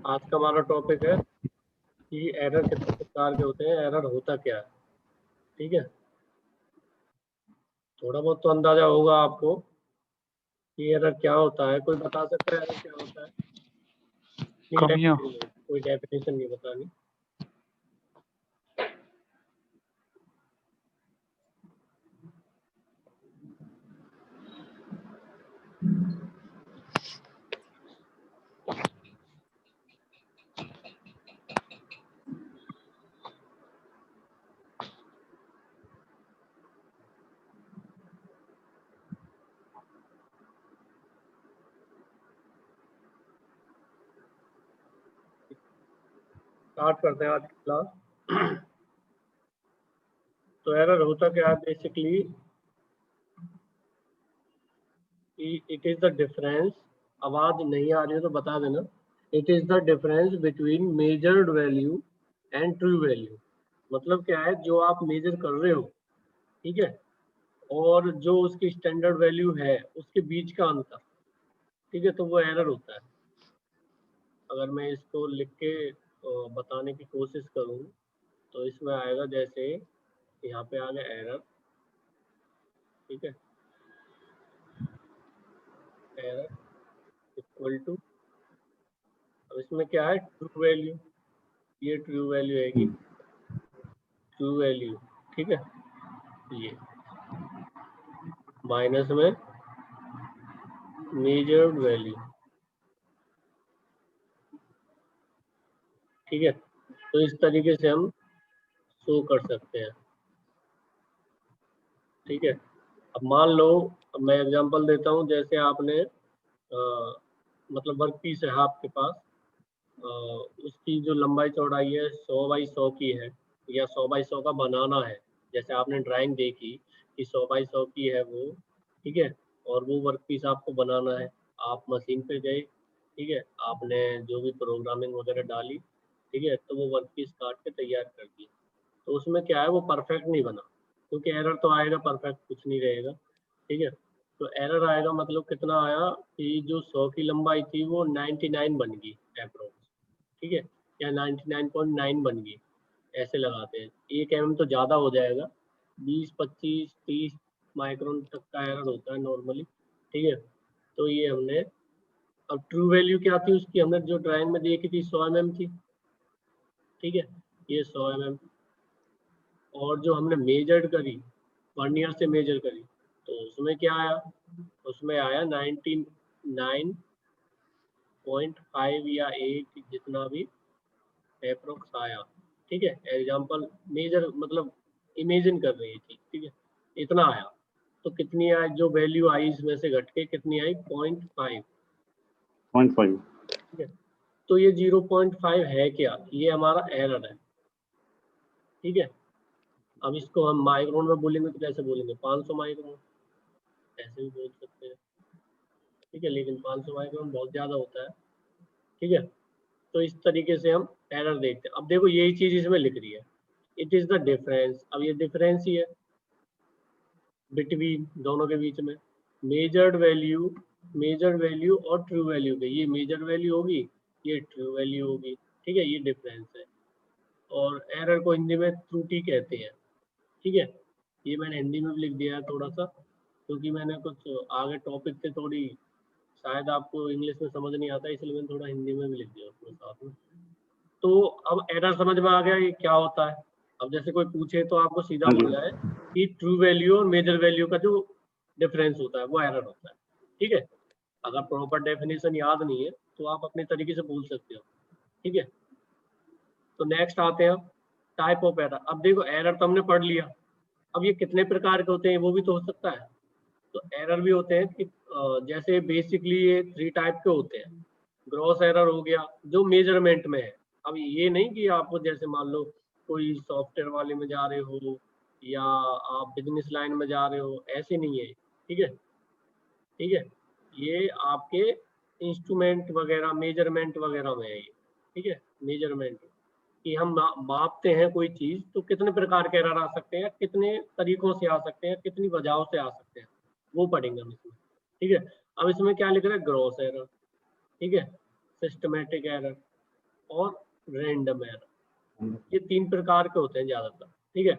आज का हमारा टॉपिक है कि एरर कितने प्रकार के होते हैं, एरर होता क्या है। ठीक है, थोड़ा बहुत तो अंदाजा होगा आपको कि एरर क्या होता है। कोई बता सकता है एरर क्या होता है? नहीं, कमियां। कोई डेफिनेशन नहीं बतानी। स्टार्ट करते हैं आज की क्लास। तो एरर होता क्या है basically, it is the difference. आवाज नहीं आ रही है तो बता देना। It is the difference between measured value and true value. मतलब क्या है, जो आप मेजर कर रहे हो, ठीक है, और जो उसकी स्टैंडर्ड वैल्यू है उसके बीच का अंतर, ठीक है, तो वो एरर होता है। अगर मैं इसको लिख के बताने की कोशिश करूँ तो इसमें आएगा, जैसे यहाँ पे आ गया एरर, ठीक है, एरर इक्वल टू, अब इसमें क्या है, ट्रू वैल्यू, ये ट्रू वैल्यू आएगी, ट्रू वैल्यू, ठीक है, ये माइनस में मेजर्ड वैल्यू, ठीक है। तो इस तरीके से हम शो कर सकते हैं, ठीक है। अब मान लो, अब मैं एग्जांपल देता हूँ, जैसे आपने मतलब वर्क पीस है आपके पास, उसकी जो लंबाई चौड़ाई है 100 बाई 100 की है, या 100 बाई 100 का बनाना है। जैसे आपने ड्राइंग देखी कि 100 बाई 100 की है वो, ठीक है, और वो वर्क पीस आपको बनाना है। आप मशीन पे गए, ठीक है, आपने जो भी प्रोग्रामिंग वगैरह डाली, ठीक है, तो वो वर्क पीस काट के तैयार कर दी। तो उसमें क्या है, वो परफेक्ट नहीं बना, क्योंकि एरर तो आएगा, परफेक्ट कुछ नहीं रहेगा, ठीक है। तो एरर आएगा, मतलब कितना आया कि जो 100 की लंबाई थी वो 99 बन गई अप्रोक्स, ठीक है, या 99.9 बन गई, ऐसे लगाते हैं। 1 mm तो ज़्यादा हो जाएगा, 20, 25, 30 माइक्रोन तक का एरर होता है नॉर्मली, ठीक है। तो ये हमने, अब ट्रू वैल्यू क्या थी उसकी, हमने जो ड्राइंग में देखी थी 100 mm थी, ठीक है, ये 100 mm। और जो हमने मेजर्ड करी, वर्नियर से मेजर करी, तो उसमें क्या आया, उसमें आया 99.5 या 8, जितना भी अप्रोक्स आया, ठीक है। एग्जांपल मेजर मतलब इमेजिन कर रही थी, ठीक है, इतना आया। तो कितनी आई, जो वैल्यू आई इसमें से घट के कितनी आई, 0.5, 0.5, ठीक है। तो ये 0.5 है क्या, ये हमारा एरर है, ठीक है। अब इसको हम माइक्रोन में बोलेंगे तो कैसे बोलेंगे, 500 माइक्रोन, ऐसे भी बोल सकते हैं, ठीक है, लेकिन 500 माइक्रोन बहुत ज़्यादा होता है, ठीक है। तो इस तरीके से हम एरर देखते हैं। अब देखो यही चीज़ इसमें लिख रही है, इट इज़ द डिफरेंस। अब ये डिफरेंस ही है बिटवीन, दोनों के बीच में, मेजर्ड वैल्यू और ट्रू वैल्यू के। ये मेजर वैल्यू होगी, ये ट्रू वैल्यू होगी, ठीक है, ये डिफरेंस है। और एरर को हिंदी में त्रुटि कहते हैं, ठीक है। ये मैंने हिंदी में भी लिख दिया है थोड़ा सा, क्योंकि मैंने कुछ आगे टॉपिक थे, थोड़ी शायद आपको इंग्लिश में समझ नहीं आता, इसलिए मैंने थोड़ा हिंदी में भी लिख दिया उसमें साथ में। तो अब एरर समझ में आ गया ये क्या होता है। अब जैसे कोई पूछे तो आपको सीधा हाँ जी। बोल जाए कि ट्रू वैल्यू और मेजर वैल्यू का जो डिफरेंस होता है वो एरर होता है, ठीक है। अगर प्रॉपर डेफिनेशन याद नहीं है तो आप अपने तरीके से बोल सकते हो, ठीक है। तो नेक्स्ट आते हैं टाइप ऑफ एरर। अब देखो एरर तो हमने पढ़ लिया, अब ये कितने प्रकार के होते हैं वो भी तो हो सकता है। तो एरर भी होते हैं कि जैसे बेसिकली ये 3 टाइप के होते हैं। ग्रॉस एरर हो गया जो मेजरमेंट में है। अब ये नहीं कि आप जैसे मान लो कोई सॉफ्टवेयर वाले में जा रहे हो या आप बिजनेस लाइन में जा रहे हो, ऐसे नहीं है, ठीक है, ठीक है। ये आपके इंस्ट्रूमेंट वगैरह, मेजरमेंट वगैरह में है ये, ठीक है, मेजरमेंट कि हम मापते हैं कोई चीज, तो कितने प्रकार के एरर आ सकते हैं, कितने तरीकों से आ सकते हैं, कितनी वजहों से आ सकते हैं, वो पढ़ेंगे हम इसमें, ठीक है। अब इसमें क्या लिख रहा है, ग्रॉस एरर, ठीक है, सिस्टमेटिक एरर, और रैंडम एरर। ये 3 प्रकार के होते हैं ज्यादातर, ठीक है।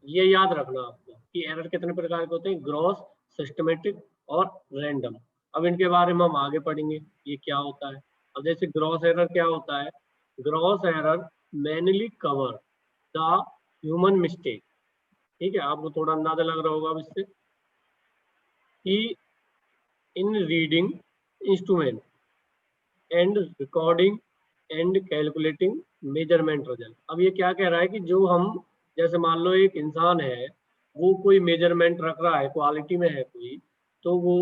ये याद रखना आपको कि एरर कितने प्रकार के होते हैं, ग्रॉस, सिस्टमेटिक और रैंडम। अब इनके बारे में हम आगे पढ़ेंगे ये क्या होता है। अब जैसे ग्रॉस एरर क्या होता है, gross error mainly cover the human mistake, ठीक है। आपको थोड़ा अंदाजा लग रहा होगा अब इससे कि इन reading instrument and recording and calculating measurement result. अब ये क्या कह रहा है कि जो हम, जैसे मान लो एक इंसान है, वो कोई मेजरमेंट रख रहा है, क्वालिटी में है कोई, तो वो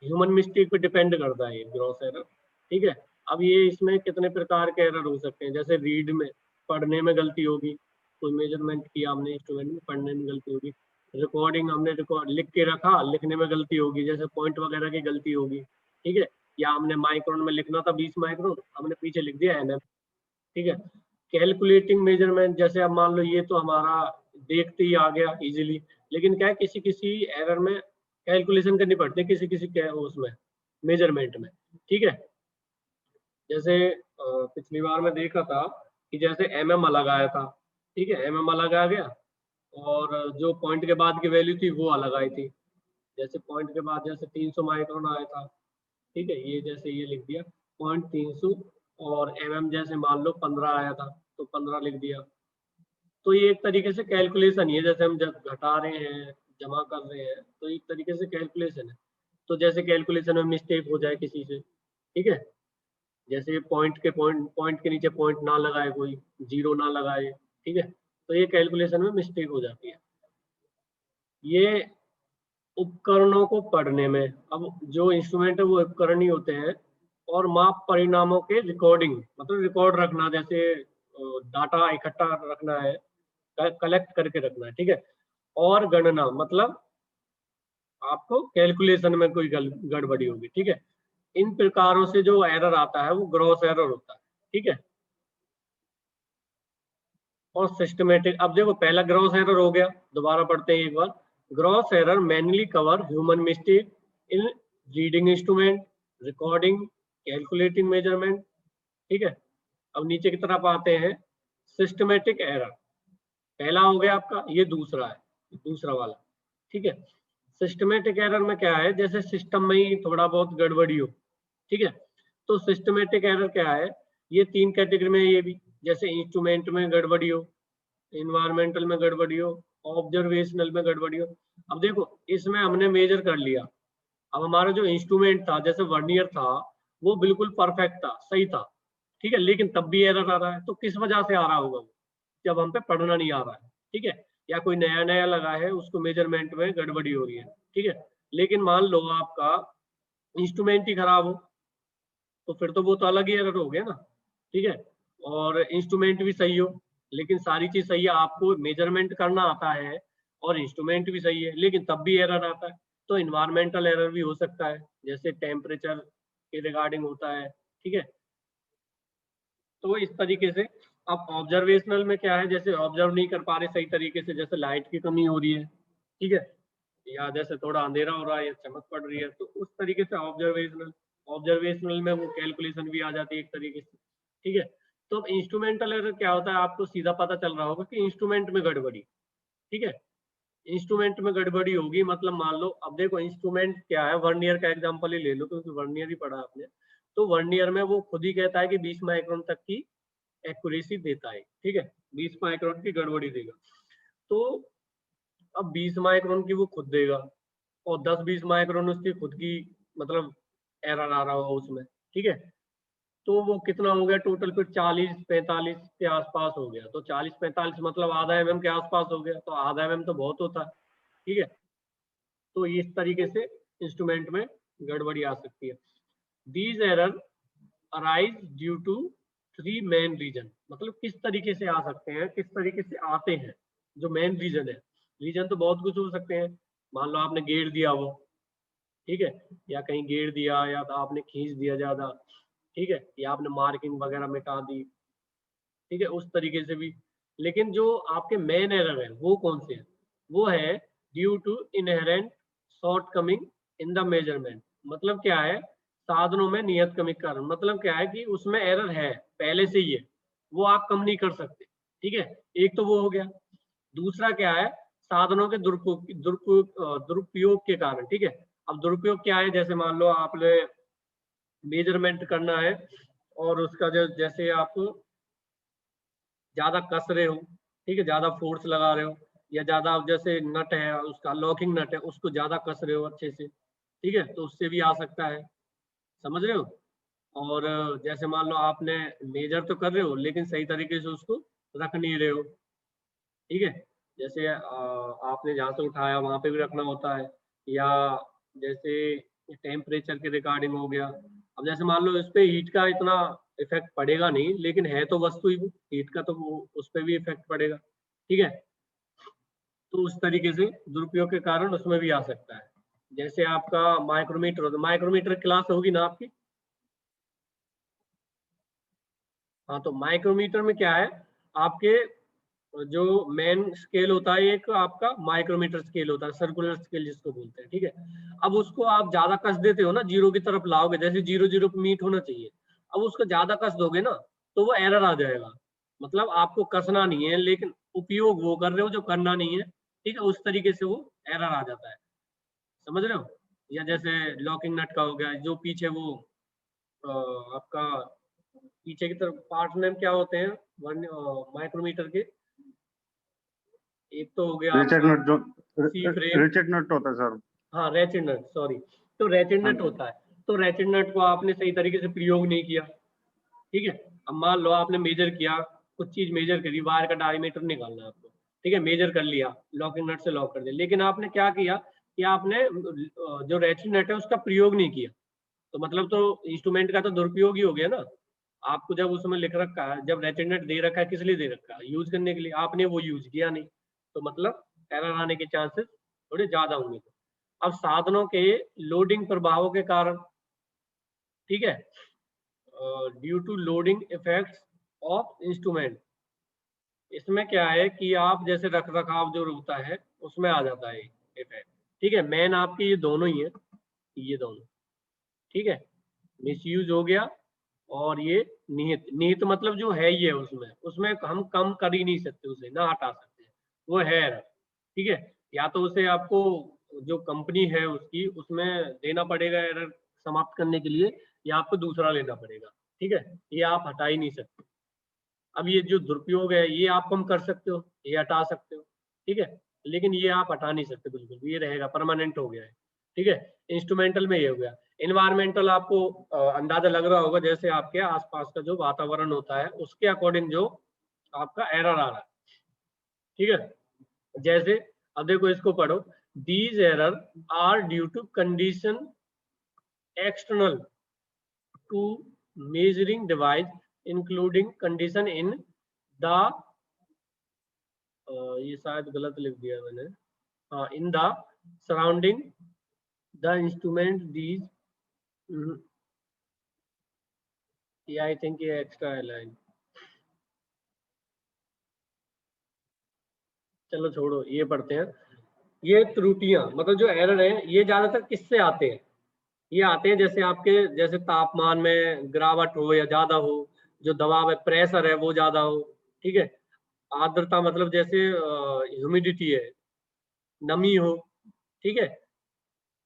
ह्यूमन मिस्टेक पे डिपेंड करता है ये ग्रॉस एरर, ठीक है। अब ये इसमें कितने प्रकार के एरर हो सकते हैं, जैसे रीड में, पढ़ने में गलती होगी, कोई मेजरमेंट किया हमने इंस्ट्रूमेंट में, पढ़ने में गलती होगी। रिकॉर्डिंग, हमने रिकॉर्ड लिख के रखा, लिखने में गलती होगी, जैसे पॉइंट वगैरह की गलती होगी, ठीक है। या हमने माइक्रोन में लिखना था 20 माइक्रोन, हमने पीछे लिख दिया एनएम, ठीक है। कैलकुलेटिंग मेजरमेंट, जैसे अब मान लो ये तो हमारा देखते ही आ गया इजीली, लेकिन क्या है किसी किसी एरर में कैलकुलेशन करनी पड़ती है, किसी किसी उसमें मेजरमेंट में, ठीक है। जैसे पिछली बार मैं देखा था कि जैसे एमएम अलग आया था, ठीक है, एमएम अलग आ गया, और जो पॉइंट के बाद की वैल्यू थी वो अलग आई थी। जैसे पॉइंट के बाद जैसे 300 माइक्रोन आया था, ठीक है, ये जैसे ये लिख दिया 0.300, और एमएम जैसे मान लो 15 आया था तो 15 लिख दिया। तो ये एक तरीके से कैलकुलेशन ही है, जैसे हम जब घटा रहे हैं, जमा कर रहे हैं, तो एक तरीके से कैलकुलेशन है। तो जैसे कैलकुलेशन में मिस्टेक हो जाए किसी से, ठीक है, जैसे पॉइंट के नीचे पॉइंट ना लगाए, कोई जीरो ना लगाए, ठीक है, तो ये कैलकुलेशन में मिस्टेक हो जाती है। ये उपकरणों को पढ़ने में, अब जो इंस्ट्रूमेंट है वो उपकरण ही होते हैं, और माप परिणामों के रिकॉर्डिंग, मतलब रिकॉर्ड रखना, जैसे डाटा इकट्ठा रखना है, कलेक्ट करके रखना है, ठीक है। और गणना, मतलब आपको कैलकुलेशन में कोई गड़बड़ी होगी, ठीक है। इन प्रकारों से जो एरर आता है वो ग्रॉस एरर होता है, ठीक है। और सिस्टमेटिक, अब देखो पहला ग्रॉस एरर हो गया, दोबारा पढ़ते हैं एक बार। Gross error mainly cover human mistake in reading instrument, recording, calculating measurement, ठीक है। अब नीचे की तरफ आते हैं, सिस्टमेटिक एरर पहला हो गया आपका, ये दूसरा है, दूसरा वाला, ठीक है। सिस्टमेटिक एरर में क्या है, जैसे सिस्टम में ही थोड़ा बहुत गड़बड़ी हो, ठीक है। तो सिस्टमेटिक एरर क्या है, ये 3 कैटेगरी में, ये भी जैसे इंस्ट्रूमेंट में गड़बड़ी हो, इन्वायरमेंटल में गड़बड़ी हो, ऑब्जर्वेशनल में गड़बड़ी हो। अब देखो इसमें हमने मेजर कर लिया, अब हमारा जो इंस्ट्रूमेंट था, जैसे वर्नियर था, वो बिल्कुल परफेक्ट था, सही था, ठीक है, लेकिन तब भी एरर आ रहा है, तो किस वजह से आ रहा होगा वो, जब हम पे पढ़ना नहीं आ रहा है, ठीक है। या कोई नया नया लगा है, उसको मेजरमेंट में गड़बड़ी हो रही है, ठीक है। लेकिन मान लो आपका इंस्ट्रूमेंट ही खराब हो, तो फिर तो वो तो अलग ही एरर हो गया ना, ठीक है। और इंस्ट्रूमेंट भी सही हो, लेकिन सारी चीज सही है, आपको मेजरमेंट करना आता है, और इंस्ट्रूमेंट भी सही है, लेकिन तब भी एरर आता है। तो इन्वायरमेंटल एरर भी हो सकता है, जैसे टेम्परेचर के रिगार्डिंग होता है, ठीक है। तो इस तरीके से, अब ऑब्जर्वेशनल में क्या है, जैसे ऑब्जर्व नहीं कर पा रहे सही तरीके से, जैसे लाइट की कमी हो रही है, ठीक है, या जैसे थोड़ा अंधेरा हो रहा है या चमक पड़ रही है, तो उस तरीके से ऑब्जर्वेशनल में वो कैलकुलेशन भी आ जाती है एक तरीके से, ठीक है। तो अब इंस्ट्रूमेंटल एरर क्या होता है, आपको सीधा पता चल रहा होगा कि इंस्ट्रूमेंट में गड़बड़ी, ठीक है। इंस्ट्रूमेंट में गड़बड़ी होगी, मतलब मान लो, अब देखो इंस्ट्रूमेंट क्या है, वर्नियर का एग्जांपल ही ले लो, क्योंकि वर्नियर ही पढ़ा आपने। तो वर्नियर में वो खुद ही कहता है कि 20 माइक्रोन तक की एक्यूरेसी देता है, ठीक है, 20 माइक्रोन की गड़बड़ी देगा। तो अब 20 माइक्रोन की वो खुद देगा, और 10-20 माइक्रोन उसकी खुद की, मतलब एरर आ रहा होगा उसमें, ठीक है। तो वो कितना हो गया टोटल, फिर 40-45 के आसपास हो गया। तो 40-45 मतलब आधा एमएम के आसपास हो गया, तो आधा एमएम तो बहुत होता है, ठीक है। तो इस तरीके से इंस्ट्रूमेंट में गड़बड़ी आ सकती है। These error arise due to 3 main reason, मतलब किस तरीके से आ सकते हैं, किस तरीके से आते हैं, जो मेन रीजन है। रीजन तो बहुत कुछ हो सकते हैं, मान लो आपने गेड़ दिया वो, ठीक है, या कहीं गेड़ दिया, या तो आपने खींच दिया ज्यादा, ठीक है, या आपने मार्किंग वगैरह मिटा दी, ठीक है, उस तरीके से भी। लेकिन जो आपके मेन एरर है वो कौन से है, वो है due to inherent shortcoming in the measurement. मतलब क्या है, साधनों में नियत कमी के कारण, मतलब क्या है कि उसमें एरर है पहले से ही है, वो आप कम नहीं कर सकते। ठीक है, एक तो वो हो गया। दूसरा क्या है, साधनों के दुरुपयोग के कारण। ठीक है, अब दुरुपयोग क्या है, जैसे मान लो आपने मेजरमेंट करना है और उसका जो जैसे आप ज्यादा कस रहे हो, ठीक है, ज्यादा फोर्स लगा रहे हो, या ज्यादा जैसे नट है उसका लॉकिंग नट है उसको ज्यादा कस रहे हो अच्छे से, ठीक है, तो उससे भी आ सकता है। समझ रहे हो? और जैसे मान लो आपने मेजर तो कर रहे हो लेकिन सही तरीके से उसको रख नहीं रहे हो, ठीक है, जैसे आपने जहाँ से उठाया वहां पे भी रखना होता है, या जैसे टेम्परेचर के रिगार्डिंग हो गया। अब जैसे मान लो इस पे हीट का इतना इफेक्ट पड़ेगा नहीं, लेकिन है तो वस्तु ही वो, हीट का तो वो उस पे भी इफेक्ट पड़ेगा। ठीक है, तो उस तरीके से दुरुपयोग के कारण उसमें भी आ सकता है। जैसे आपका माइक्रोमीटर होता है, माइक्रोमीटर क्लास होगी ना आपकी? हाँ, तो माइक्रोमीटर में क्या है, आपके जो मेन स्केल होता है एक आपका माइक्रोमीटर स्केल होता है, सर्कुलर स्केल जिसको बोलते हैं। ठीक है, अब उसको आप ज्यादा कस देते हो ना, जीरो की तरफ लाओगे, जैसे 0 0 पे मीट होना चाहिए, अब उसको ज्यादा कस दोगे ना तो वो एरर आ जाएगा। मतलब आपको कसना नहीं है लेकिन उपयोग वो कर रहे हो जो करना नहीं है, ठीक है, उस तरीके से वो एरर आ जाता है। समझ रहे हो? या जैसे लॉकिंग नट का हो गया, जो पीछे वो आपका पीछे की तरफ पार्ट में क्या होते हैं माइक्रोमीटर के, एक तो हो गया रेचेट आपका नट जो सी फ्रेम। रेचेट नट होता है सर। हाँ, रेचेट नट, सॉरी, तो रेचेट हाँ नट होता है। तो रेचेट नट को आपने सही तरीके से प्रयोग नहीं किया, ठीक है, अब मान लो आपने मेजर किया, कुछ चीज मेजर करी, वायर का डायमीटर निकालना है आपको, ठीक है, मेजर कर लिया, लॉकिंग नट से लॉक कर दिया, लेकिन आपने क्या किया कि आपने जो रेचेट नट है उसका प्रयोग नहीं किया, तो मतलब तो इंस्ट्रूमेंट का तो दुरुपयोग ही हो गया ना। आपको जब उसमें लिख रखा है, जब रेचेट नट दे रखा है, किस लिए दे रखा है? यूज करने के लिए, आपने वो यूज किया नहीं, तो मतलब एरर आने के चांसेस थोड़े ज्यादा होंगे। अब साधनों के लोडिंग प्रभावों के कारण, ठीक है, due to loading effects of instrument, इसमें क्या है कि आप जैसे रख रखाव जो होता है उसमें आ जाता है इफेक्ट। ठीक है, मेन आपके ये दोनों ही है, ये दोनों, ठीक है, मिसयूज हो गया, और ये निहित, निहित मतलब जो है ही है, उसमें उसमें हम कम कर ही नहीं सकते, उसे ना हटा सकते हैं, वो है error, ठीक है, या तो उसे आपको जो कंपनी है उसकी उसमें देना पड़ेगा एरर समाप्त करने के लिए, या आपको दूसरा लेना पड़ेगा। ठीक है, ये आप हटा ही नहीं सकते। अब ये जो दुरुपयोग है ये आप कम कर सकते हो, ये हटा सकते हो, ठीक है, लेकिन ये आप हटा नहीं सकते बिल्कुल भी, ये रहेगा, परमानेंट हो गया है। ठीक है, इंस्ट्रूमेंटल में ये हो गया। इन्वायरमेंटल आपको अंदाजा लग रहा होगा, जैसे आपके आसपास का जो वातावरण होता है उसके अकॉर्डिंग जो आपका एरर आ रहा है, ठीक है, जैसे अब देखो इसको पढ़ो, these error are due to condition external to measuring device including condition in the ये शायद गलत लिख दिया मैंने, हाँ, in the surrounding the instrument these, ये आई थिंक ये एक्स्ट्रा है लाइन, चलो छोड़ो, ये पढ़ते हैं। ये त्रुटियां मतलब जो एरर है ये ज्यादातर किससे आते हैं? ये आते हैं जैसे आपके जैसे तापमान में गिरावट हो या ज्यादा हो, जो दबाव है, प्रेशर है वो ज्यादा हो, ठीक है, आर्द्रता मतलब जैसे ह्यूमिडिटी है, नमी हो, ठीक है,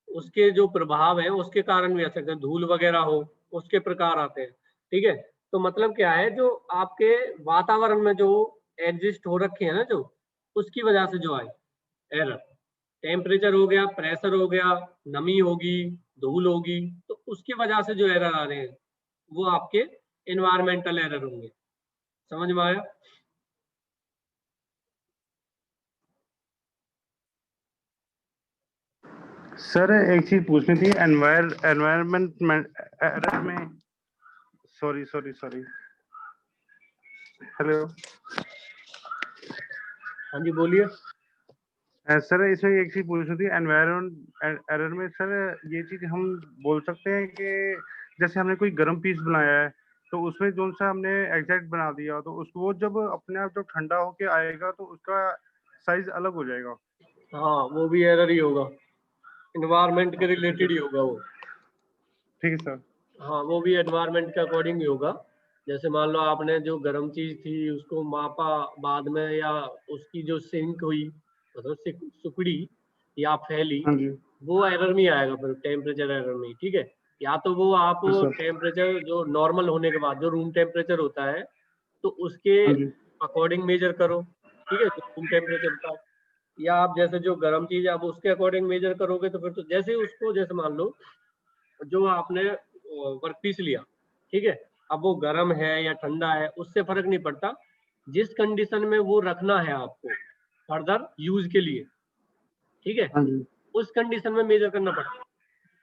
उसके जो प्रभाव है उसके कारण भी आ सकते हैं, धूल वगैरह हो, उसके प्रकार आते हैं। ठीक है, तो मतलब क्या है, जो आपके वातावरण में जो एग्जिस्ट हो रखे हैं ना, जो उसकी वजह से जो आए एरर, टेम्परेचर हो गया, प्रेशर हो गया, नमी होगी, धूल होगी, तो उसकी वजह से जो एरर आ रहे हैं वो आपके एनवायरमेंटल एरर होंगे। समझ में आया? सर एक चीज पूछनी थी, एनवायरमेंट एरर में, सॉरी सॉरी सॉरी, हेलो। हाँ जी, बोलिए। सर इसमें एक चीज पूछनी थी, एनवायरमेंट एरर में सर, ये चीज हम बोल सकते हैं कि जैसे हमने कोई गर्म पीस बनाया है तो उसमें जो सा हमने एग्जैक्ट बना दिया तो उसको वो जब अपने आप जब ठंडा होके आएगा तो उसका साइज अलग हो जाएगा। हाँ, वो भी एरर ही होगा, इन्वायरमेंट के रिलेटेड ही होगा वो। ठीक है सर। हाँ, वो भी एनवायरनमेंट के अकॉर्डिंग ही होगा। जैसे मान लो आपने जो गर्म चीज थी उसको मापा बाद में, या उसकी जो सिंक हुई मतलब सिकुड़ी या फैली, हाँ जी। वो एरर नहीं आएगा फिर, टेम्परेचर एरर नहीं, ठीक है। या तो वो आप यस सर। टेम्परेचर जो नॉर्मल होने के बाद जो रूम टेम्परेचर होता है तो उसके हाँ जी। अकॉर्डिंग मेजर करो, ठीक है, जो रूम टेम्परेचर होता है। या आप जैसे जो गर्म चीज है आप उसके अकॉर्डिंग मेजर करोगे तो फिर तो जैसे उसको, जैसे मान लो जो आपने वर्क पीस लिया, ठीक है, अब वो गर्म है या ठंडा है उससे फर्क नहीं पड़ता, जिस कंडीशन में वो रखना है आपको फर्दर यूज के लिए, ठीक है, हाँ जी। उस कंडीशन में मेजर करना पड़ता है।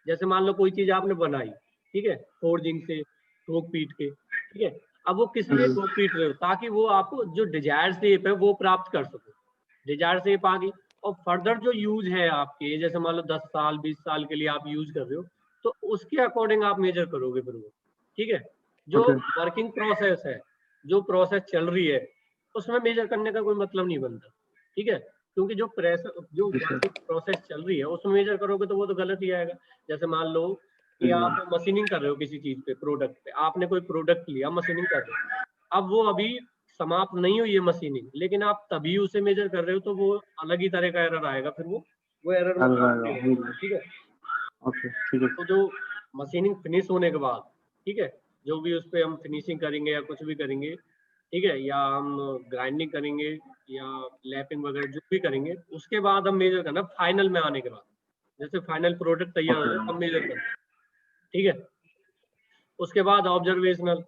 जैसे मान लो कोई चीज आपने बनाई, ठीक है, फोर्जिंग से ठोक पीट के, ठीक है, अब वो किस हाँ लिए जी। ठोक पीट रहे हो, ताकि वो आपको जो डिजायर शेप है वो प्राप्त कर सको, डिजायर शेप आ गई, और फर्दर जो यूज है आपके, जैसे मान लो 10 साल 20 साल के लिए आप यूज कर रहे हो, तो उसके अकॉर्डिंग आप मेजर करोगे फिर वो, ठीक है। जो ओके। वर्किंग प्रोसेस है, जो प्रोसेस चल रही है, उसमें मेजर करने का कोई मतलब नहीं बनता, ठीक है, क्योंकि जो प्रेशर जो यस सर। वर्किंग प्रोसेस चल रही है उसमें मेजर करोगे तो वो तो गलत ही आएगा। जैसे मान लो कि जी। आप मशीनिंग कर रहे हो किसी चीज पे, प्रोडक्ट पे आपने कोई प्रोडक्ट लिया, मशीनिंग कर रहे हो, अब वो अभी समाप्त नहीं हुई है मशीनिंग, लेकिन आप तभी उसे मेजर कर रहे हो, तो वो अलग ही तरह का एरर आएगा फिर, वो एरर में अरे काम आएगा। नहीं हाँ होगा, जी। ठीक है। ओके ठीक है। तो जो मशीनिंग फिनिश होने के बाद, ठीक है, जो भी उस पर हम फिनिशिंग करेंगे या कुछ भी करेंगे, ठीक है, या हम ग्राइंडिंग करेंगे या लैपिंग वगैरह जो भी करेंगे, उसके बाद हम मेजर करना फाइनल में आने के बाद, जैसे फाइनल प्रोडक्ट तैयार हो ओके। जाए तब मेजर करना, ठीक है। उसके बाद ऑब्जर्वेशनल,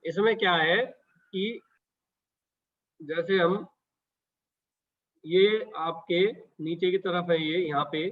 इसमें क्या है कि जैसे हम ये आपके नीचे की तरफ है, ये यहाँ पे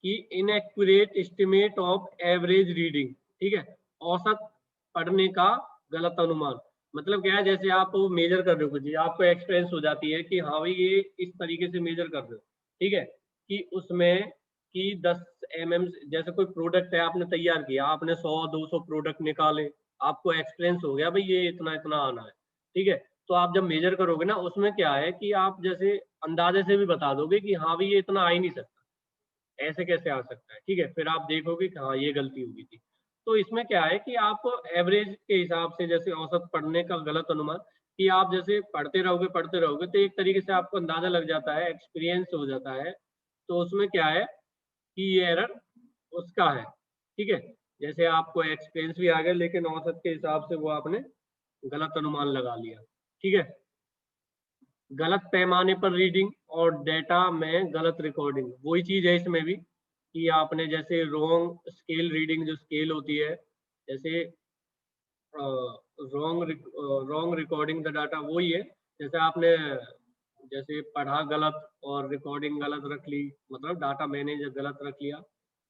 कि inaccurate estimate of average reading, ठीक है, औसत पढ़ने का गलत अनुमान। मतलब क्या है, जैसे आप मेजर कर रहे हो कुछ चीज, आपको एक्सपीरियंस हो जाती है कि हाँ भाई ये इस तरीके से मेजर कर रहे हो, ठीक है, कि उसमें कि 10 mm, जैसे कोई प्रोडक्ट है आपने तैयार किया, आपने 100 200 प्रोडक्ट निकाले, आपको एक्सपीरियंस हो गया भाई ये इतना इतना आना है, ठीक है। तो आप जब मेजर करोगे ना, उसमें क्या है कि आप जैसे अंदाजे से भी बता दोगे कि हाँ भाई ये इतना आ ही नहीं सकता, ऐसे कैसे आ सकता है, ठीक है, फिर आप देखोगे कि हाँ ये गलती होगी थी। तो इसमें क्या है कि आप एवरेज के हिसाब से, जैसे औसत पढ़ने का गलत अनुमान, कि आप जैसे पढ़ते रहोगे तो एक तरीके से आपको अंदाजा लग जाता है, एक्सपीरियंस हो जाता है, तो उसमें क्या है कि ये एरर उसका है, ठीक है। जैसे आपको एक्सपीरियंस भी आ गया लेकिन औसत के हिसाब से वो आपने गलत अनुमान लगा लिया, ठीक है। गलत पैमाने पर रीडिंग और डेटा में गलत रिकॉर्डिंग, वही चीज है इसमें भी, कि आपने जैसे रॉन्ग स्केल रीडिंग, जो स्केल होती है, जैसे रॉन्ग रिकॉर्डिंग द डाटा, वही है, जैसे आपने जैसे पढ़ा गलत और रिकॉर्डिंग गलत रख ली, मतलब डाटा मैंने जो गलत रख लिया,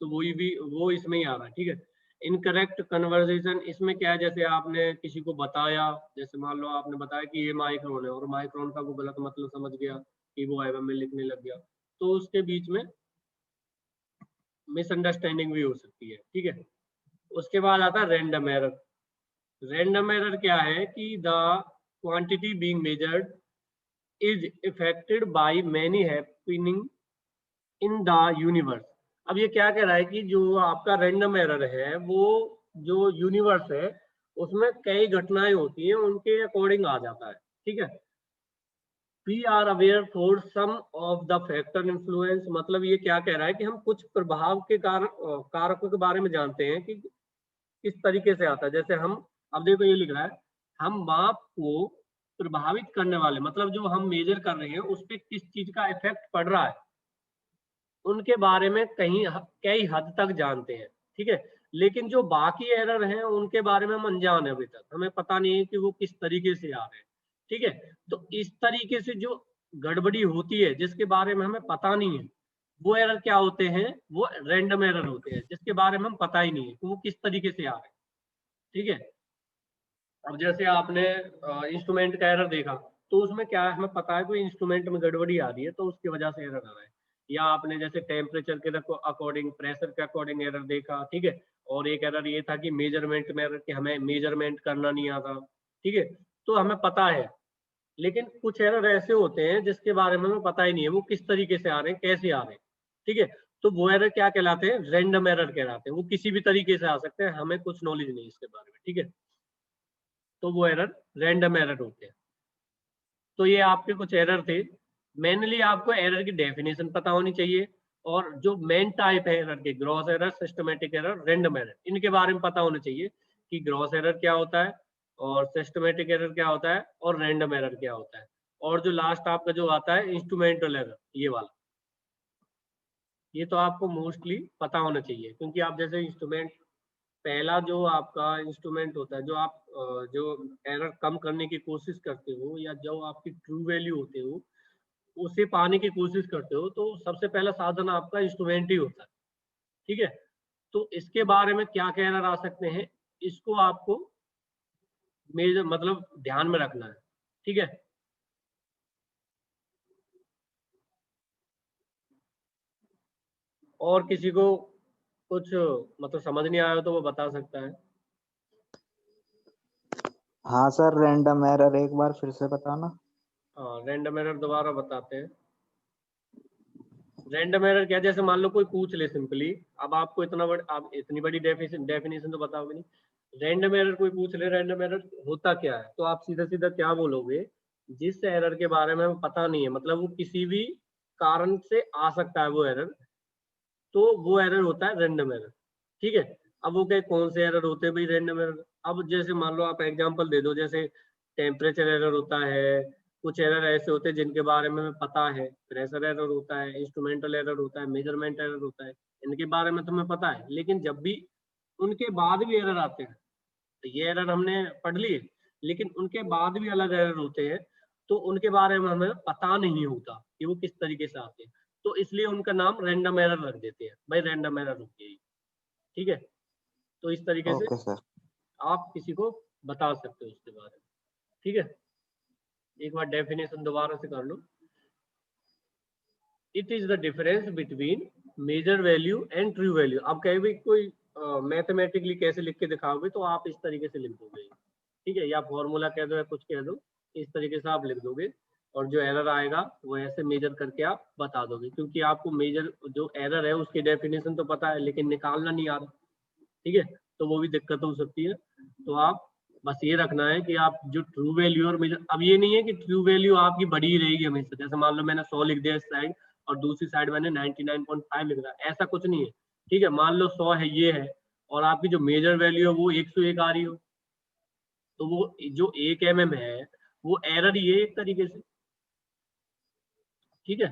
तो वही भी वो इसमें ही आ रहा है, ठीक है। इनकरेक्ट कन्वर्सेशन, इसमें क्या है, जैसे आपने किसी को बताया, जैसे मान लो आपने बताया कि ये माइक्रोन है और माइक्रोन का वो गलत मतलब समझ गया कि वो एवं में लिखने लग गया, तो उसके बीच में मिसअंडरस्टैंडिंग भी हो सकती है, ठीक है। उसके बाद आता है रैंडम एरर। रैंडम एरर क्या है कि the quantity being measured is affected by many happening in the universe. अब ये क्या कह रहा है कि जो आपका रैंडम एरर है, वो जो यूनिवर्स है उसमें कई घटनाएं होती हैं, उनके अकॉर्डिंग आ जाता है, ठीक है। We are aware for some of the factor influence, मतलब ये क्या कह रहा है कि हम कुछ प्रभाव के कारण कारकों के बारे में जानते हैं कि किस तरीके से आता है। जैसे हम, अब देखो ये लिख रहा है, हम माप को प्रभावित करने वाले, मतलब जो हम मेजर कर रहे हैं उस पर किस चीज का इफेक्ट पड़ रहा है, उनके बारे में कई हद तक जानते हैं, ठीक है। लेकिन जो बाकी एरर हैं उनके बारे में हम अनजान है, अभी तक हमें पता नहीं है कि वो किस तरीके से आ रहे हैं, ठीक है। तो इस तरीके से जो गड़बड़ी होती है जिसके बारे में हमें पता नहीं है, वो एरर क्या होते हैं, वो रैंडम एरर होते हैं, जिसके बारे में हम पता ही नहीं है कि वो किस तरीके से आ रहे हैं, ठीक है। अब जैसे आपने इंस्ट्रूमेंट का एरर देखा, तो उसमें क्या है, हमें पता है कोई इंस्ट्रूमेंट में गड़बड़ी आ रही है तो उसकी वजह से एरर आ रहा है। या आपने जैसे टेम्परेचर के अकॉर्डिंग, प्रेशर के अकॉर्डिंग एरर देखा, ठीक है। और एक एरर ये था कि मेजरमेंट में एरर, कि हमें मेजरमेंट करना नहीं आता, ठीक है। तो हमें पता है, लेकिन कुछ एरर ऐसे होते हैं जिसके बारे में हमें पता ही नहीं है वो किस तरीके से आ रहे हैं, कैसे आ रहे हैं, ठीक है। तो वो एरर क्या कहलाते हैं? रैंडम एरर कहलाते हैं। वो किसी भी तरीके से आ सकते हैं, हमें कुछ नॉलेज नहीं इसके बारे में, ठीक है। तो वो एरर रैंडम एरर होते हैं। तो ये आपके कुछ एरर थे। मेनली आपको एरर की डेफिनेशन पता होनी चाहिए, और जो मेन टाइप है एरर के, gross error, systematic error, random error, इनके बारे में पता होना चाहिए कि ग्रॉस एरर क्या होता है, और सिस्टमेटिक एरर क्या होता है, और रैंडम एरर क्या होता है। और जो लास्ट आपका जो आता है इंस्ट्रूमेंटल एरर, ये वाला, ये तो आपको मोस्टली पता होना चाहिए, क्योंकि आप जैसे इंस्ट्रूमेंट, पहला जो आपका इंस्ट्रूमेंट होता है, जो आप जो एरर कम करने की कोशिश करते हो, या जो आपकी ट्रू वैल्यू होते हो उसे पाने की कोशिश करते हो, तो सबसे पहला साधन आपका इंस्ट्रूमेंट ही होता है, ठीक है। तो इसके बारे में क्या क्या एरर आ सकते हैं, इसको आपको मेजर मतलब ध्यान में रखना है, ठीक है। और किसी को कुछ मतलब समझ नहीं आया तो वो बता सकता है। हाँ सर, रैंडम एरर एक बार फिर से बताना। हाँ, रैंडम एरर दोबारा बताते हैं। रैंडम एरर क्या, जैसे मान लो कोई पूछ ले सिंपली, अब आपको आप इतनी बड़ी डेफिनेशन तो बताओगे नहीं। रैंडम एरर कोई पूछ ले, रैंडम एरर होता क्या है, तो आप सीधा सीधा क्या बोलोगे? जिस एरर के बारे में हमें पता नहीं है, मतलब वो किसी भी कारण से आ सकता है वो एरर, तो वो एरर होता है रैंडम एरर, ठीक है। अब वो क्या, कौन से एरर होते हैं भाई रैंडम एरर? अब जैसे मान लो आप एग्जांपल दे दो, जैसे टेम्परेचर एरर होता है, कुछ एरर ऐसे होते हैं जिनके बारे में हमें पता है, प्रेशर एरर होता है, इंस्ट्रूमेंटल एरर होता है, मेजरमेंट एरर होता है, इनके बारे में तुम्हें पता है। लेकिन जब भी उनके बाद भी एरर आते हैं, तो ये एरर हमने पढ़ लिए, लेकिन उनके बाद भी अलग एरर होते हैं, तो उनके बारे में हमें पता नहीं होता कि वो किस तरीके से आते हैं, तो इसलिए उनका नाम रैंडम एरर रख देते हैं, भाई रैंडम एरर होती है, ठीक है। तो इस तरीके से ओके सर। आप किसी को बता सकते हो उसके बारे में, ठीक है। एक बार डेफिनेशन दोबारा से कर लो। It is the difference between measure value and true value. अब कहीं भी कोई मैथमेटिकली कैसे लिख के दिखाओगे, तो आप इस तरीके से लिख दोगे, ठीक है, या फॉर्मूला कह दो या कुछ कह दो, इस तरीके से आप लिख दोगे, और जो एरर आएगा वो ऐसे मेजर करके आप बता दोगे, क्योंकि आपको मेजर जो एरर है उसकी डेफिनेशन तो पता है, लेकिन निकालना नहीं आ रहा, ठीक है, तो वो भी दिक्कत हो सकती है। तो आप बस ये रखना है कि आप जो ट्रू वैल्यू और मेजर, अब ये नहीं है कि ट्रू वैल्यू आपकी बड़ी ही रहेगी हमेशा, जैसे मान लो मैंने 100 लिख दिया इस साइड और दूसरी साइड मैंने 99.5 लिख रहा, ऐसा कुछ नहीं है, ठीक है। मान लो 100 है, ये है, और आपकी जो मेजर वैल्यू है वो 101 आ रही हो, तो वो जो 1 mm है वो एरर ही है एक तरीके से, ठीक है।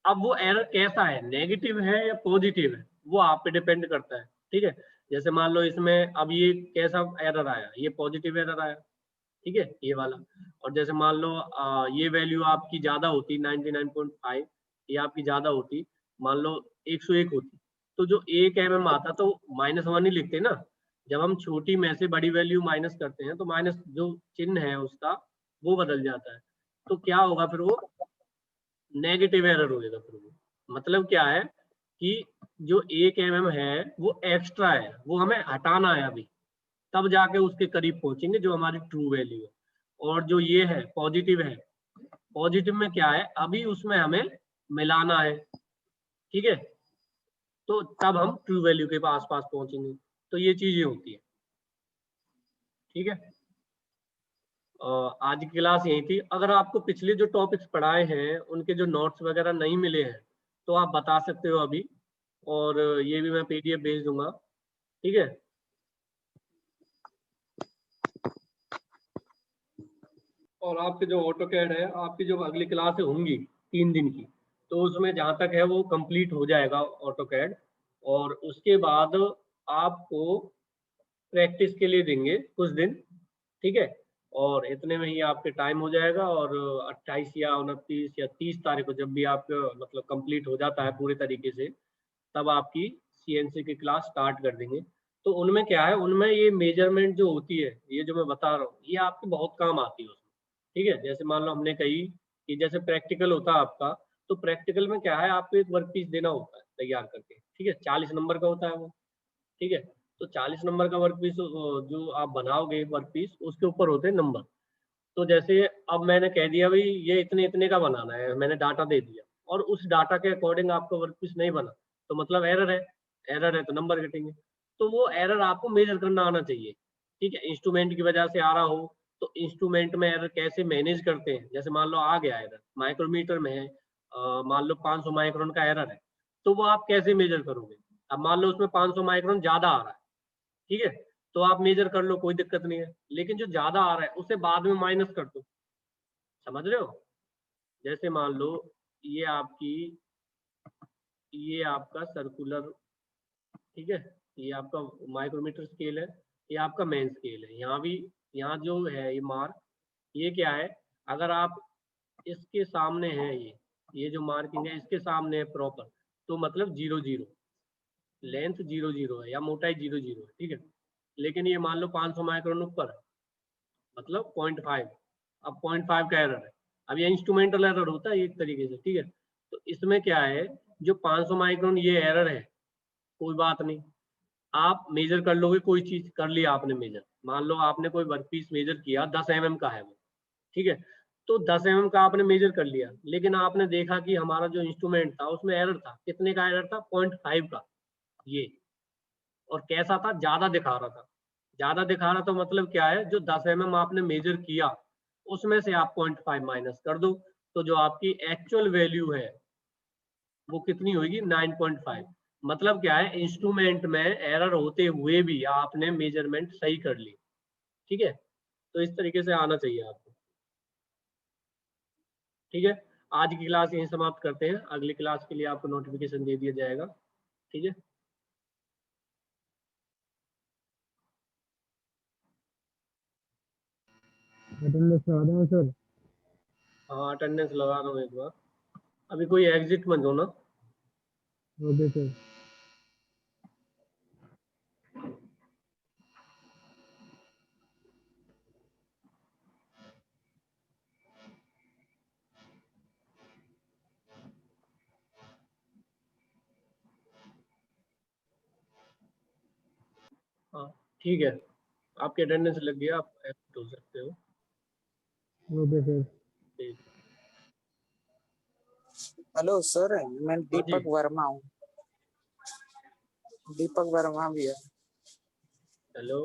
अब वो एरर कैसा है, नेगेटिव है या पॉजिटिव है, वो आप पे डिपेंड करता है, ठीक है। जैसे मान लो इसमें अब ये कैसा एरर आया, ये पॉजिटिव एरर आया, ठीक है, ये वाला। और जैसे मान लो ये वैल्यू आपकी ज्यादा होती 99.5, ये आपकी ज्यादा होती, मान लो 101 होती, तो जो 1 mm आता तो -1 ही लिखते ना। जब हम छोटी में से बड़ी वैल्यू माइनस करते हैं, तो माइनस जो चिन्ह है उसका वो बदल जाता है, तो क्या होगा फिर, वो नेगेटिव एरर हो जाएगा फिर वो। मतलब क्या है कि जो 1 mm है वो एक्स्ट्रा है, वो हमें हटाना है अभी, तब जाके उसके करीब पहुंचेंगे जो हमारी ट्रू वैल्यू है। और जो ये है पॉजिटिव है, पॉजिटिव में क्या है, अभी उसमें हमें मिलाना है, ठीक है, तो तब हम ट्रू वैल्यू के आस पास पहुंचेंगे। तो ये चीजें होती है, ठीक है। आज की क्लास यही थी। अगर आपको पिछले जो टॉपिक्स पढ़ाए हैं उनके जो नोट्स वगैरह नहीं मिले हैं, तो आप बता सकते हो अभी, और ये भी मैं PDF भेज दूंगा, ठीक है। और आपके जो ऑटो कैड है, आपकी जो अगली क्लास होंगी 3 दिन की, तो उसमें जहाँ तक है वो कंप्लीट हो जाएगा ऑटो कैड, और उसके बाद आपको प्रैक्टिस के लिए देंगे कुछ दिन, ठीक है। और इतने में ही आपके टाइम हो जाएगा, और 28 या 29 या 30 तारीख को जब भी आपका मतलब कंप्लीट हो जाता है पूरे तरीके से, तब आपकी CNC की क्लास स्टार्ट कर देंगे। तो उनमें क्या है, उनमें ये मेजरमेंट जो होती है, ये जो मैं बता रहा हूँ, ये आपके बहुत काम आती है उसमें, ठीक है। जैसे मान लो हमने कही कि जैसे प्रैक्टिकल होता है आपका, तो प्रैक्टिकल में क्या है, आपको एक वर्क पीस देना होता है तैयार करके, ठीक है, 40 नंबर का होता है वो, ठीक है। तो 40 नंबर का वर्क पीस जो आप बनाओगे वर्क पीस, उसके ऊपर होते हैं नंबर। तो जैसे अब मैंने कह दिया भाई ये इतने इतने का बनाना है, मैंने डाटा दे दिया, और उस डाटा के अकॉर्डिंग आपका वर्क पीस नहीं बना, तो मतलब एरर है तो नंबर कटेंगे। तो वो एरर आपको मेजर करना आना चाहिए, ठीक है। इंस्ट्रूमेंट की वजह से आ रहा हो तो इंस्ट्रूमेंट में एरर कैसे मैनेज करते हैं, जैसे मान लो आ गया एरर माइक्रोमीटर में है, मान लो 500 माइक्रोन का एरर है, तो वो आप कैसे मेजर करोगे। अब मान लो उसमें 500 माइक्रोन ज्यादा आ रहा है, ठीक है, तो आप मेजर कर लो, कोई दिक्कत नहीं है। लेकिन जो ज्यादा आ रहा है उसे बाद में माइनस कर दो, समझ रहे हो। जैसे मान लो ये आपका सर्कुलर, ठीक है, ये आपका माइक्रोमीटर स्केल है, ये आपका मेन स्केल है। यहाँ जो है ये मार्क, ये क्या है, अगर आप इसके सामने है, ये जो मार्किंग है इसके सामने है प्रॉपर, तो मतलब 0 0, लेंथ 0 0 है या मोटाई 0 0 है, ठीक है। लेकिन ये मान लो 500 माइक्रोन ऊपर है, मतलब 0.5, अब 0.5 का एरर है। अब ये इंस्ट्रूमेंटल एरर होता है एक तरीके से, ठीक है। तो इसमें क्या है, जो 500 माइक्रोन ये एरर है, कोई बात नहीं, आप मेजर कर लोगे, कोई चीज कर लिया आपने मेजर, मान लो आपने कोई वर्क पीस मेजर किया 10 mm का है वो, ठीक है, तो 10 mm का आपने मेजर कर लिया, लेकिन आपने देखा कि हमारा जो इंस्ट्रूमेंट था उसमें एरर था, कितने का एरर था, 0.5 का ये, और कैसा था, ज्यादा दिखा रहा था। ज्यादा दिखा रहा तो मतलब क्या है, जो 10 mm आपने मेजर किया उसमें से आप 0.5 माइनस कर दो, तो जो आपकी एक्चुअल वैल्यू है वो कितनी होगी, 9.5। मतलब क्या है, इंस्ट्रूमेंट में एरर होते हुए भी आपने मेजरमेंट सही कर ली, ठीक है। तो इस तरीके से आना चाहिए आपको, ठीक है। आज की क्लास यहीं समाप्त करते हैं, अगली क्लास के लिए आपको नोटिफिकेशन दे दिया जाएगा, ठीक है। अटेंडेंस लगा दूंगा सर। हाँ अटेंडेंस लगा रहा हूँ एक बार, अभी कोई एग्जिट मत हो ना। Okay sir. हाँ ठीक है, आपकी अटेंडेंस लग गया, आप एग्जिट हो सकते हो, ओके सर। ठीक। हेलो सर, मैं हाँ जी, दीपक वर्मा हूँ। दीपक वर्मा भी है। हेलो।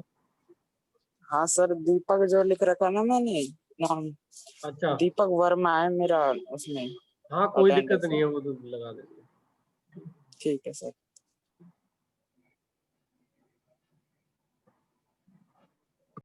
हाँ सर, दीपक जो लिख रखा ना मैंने नाम, अच्छा, दीपक वर्मा है मेरा उसमें हाँ कोई दिक्कत अटेंडेंस नहीं है। है, वो तो लगा देंगे। ठीक है सर।